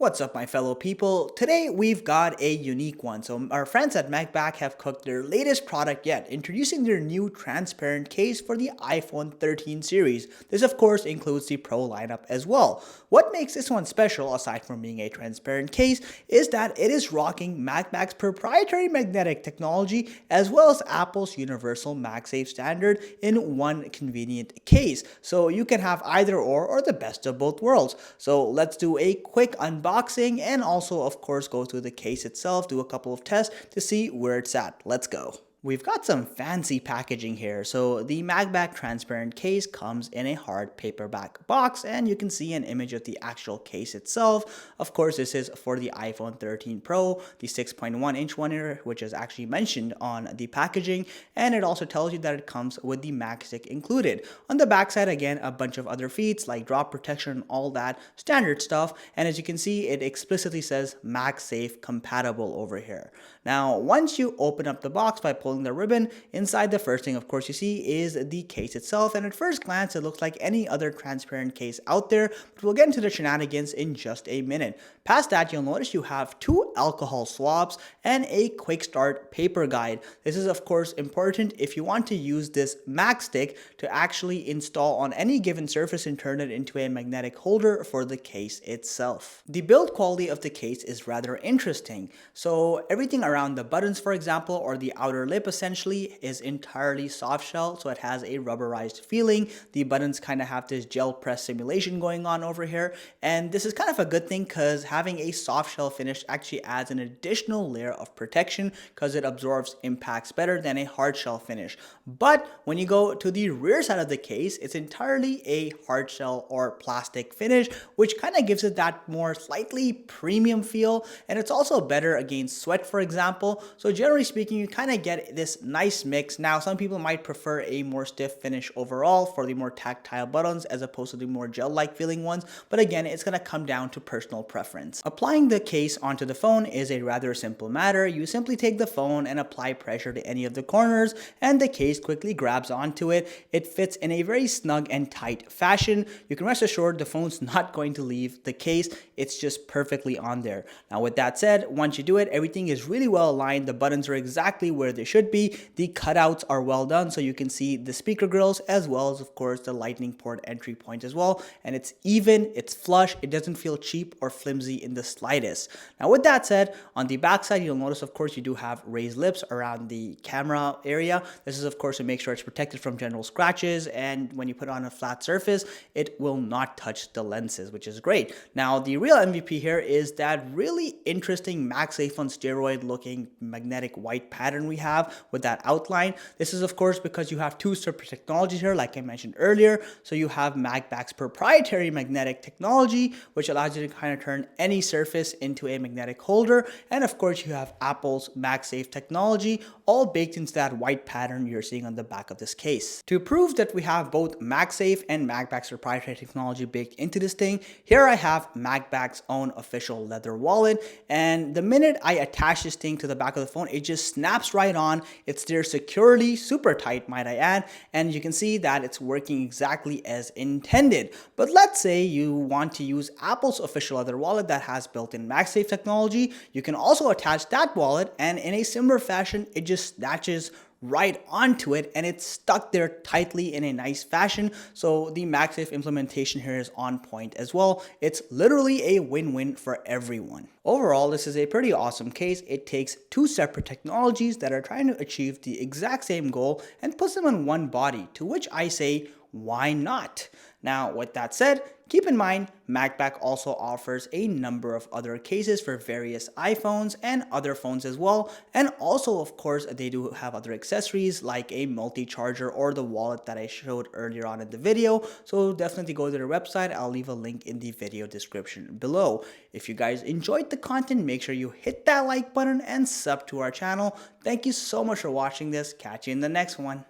What's up, my fellow people? Today we've got a unique one. So our friends at MagBak have cooked their latest product yet, introducing their new transparent case for the iPhone 13 series. This of course includes the Pro lineup as well. What makes this one special, aside from being a transparent case, is that it is rocking MagBak's proprietary magnetic technology as well as Apple's universal MagSafe standard in one convenient case. So you can have either or the best of both worlds. So let's do a quick unboxing and also of course go through the case itself, do a couple of tests to see where it's at. Let's go. We've got some fancy packaging here. So the MagBak transparent case comes in a hard paperback box, and you can see an image of the actual case itself. Of course, this is for the iPhone 13 Pro, the 6.1-inch one here, which is actually mentioned on the packaging, and it also tells you that it comes with the MagStick included. On the backside, again, a bunch of other features like drop protection and all that standard stuff, and as you can see, it explicitly says MagSafe compatible over here. Now, once you open up the box by pulling the ribbon, inside the first thing of course you see is the case itself, and at first glance it looks like any other transparent case out there, but we'll get into the shenanigans in just a minute. Past that, you'll notice you have two alcohol swabs and a quick start paper guide. This is of course important if you want to use this MagStick to actually install on any given surface and turn it into a magnetic holder for the case itself. The build quality of the case is rather interesting. So everything around the buttons, for example, or the outer lip essentially is entirely soft shell, so it has a rubberized feeling. The buttons kind of have this gel press simulation going on over here, and this is kind of a good thing because having a soft shell finish actually adds an additional layer of protection because it absorbs impacts better than a hard shell finish. But when you go to the rear side of the case, it's entirely a hard shell or plastic finish, which kind of gives it that more slightly premium feel, and it's also better against sweat, for example. So generally speaking, you kind of get this nice mix. Now, some people might prefer a more stiff finish overall for the more tactile buttons as opposed to the more gel-like feeling ones, but again, it's going to come down to personal preference. Applying the case onto the phone is a rather simple matter. You simply take the phone and apply pressure to any of the corners, and the case quickly grabs onto it. It fits in a very snug and tight fashion. You can rest assured the phone's not going to leave the case. It's just perfectly on there. Now, with that said, once you do it, everything is really well aligned. The buttons are exactly where they should be. The cutouts are well done, so you can see the speaker grills as well as of course the lightning port entry point as well, and it's even, it's flush, it doesn't feel cheap or flimsy in the slightest. Now, with that said, on the back side, you'll notice of course you do have raised lips around the camera area. This is of course to make sure it's protected from general scratches, and when you put it on a flat surface it will not touch the lenses, which is great. Now, the real MVP here is that really interesting MagSafe on steroid looking magnetic white pattern we have with that outline. This is of course because you have two separate technologies here, like I mentioned earlier. So you have MagBak's proprietary magnetic technology, which allows you to kind of turn any surface into a magnetic holder, and of course you have Apple's MagSafe technology, all baked into that white pattern you're seeing on the back of this case. To prove that we have both MagSafe and MagBak's proprietary technology baked into this thing, here I have MagBak's own official leather wallet, and the minute I attach this thing to the back of the phone, it just snaps right on. It's there securely, super tight might I add, and you can see that it's working exactly as intended. But let's say you want to use Apple's official leather wallet that has built-in MagSafe technology. You can also attach that wallet, and in a similar fashion, it just snatches right onto it, and it's stuck there tightly in a nice fashion. So the MagSafe implementation here is on point as well. It's literally a win-win for everyone. Overall, this is a pretty awesome case. It takes two separate technologies that are trying to achieve the exact same goal and puts them on one body, to which I say, why not? Now, with that said, keep in mind, MagBak also offers a number of other cases for various iPhones and other phones as well. And also, of course, they do have other accessories like a multi-charger or the wallet that I showed earlier on in the video. So definitely go to their website. I'll leave a link in the video description below. If you guys enjoyed the content, make sure you hit that like button and sub to our channel. Thank you so much for watching this. Catch you in the next one.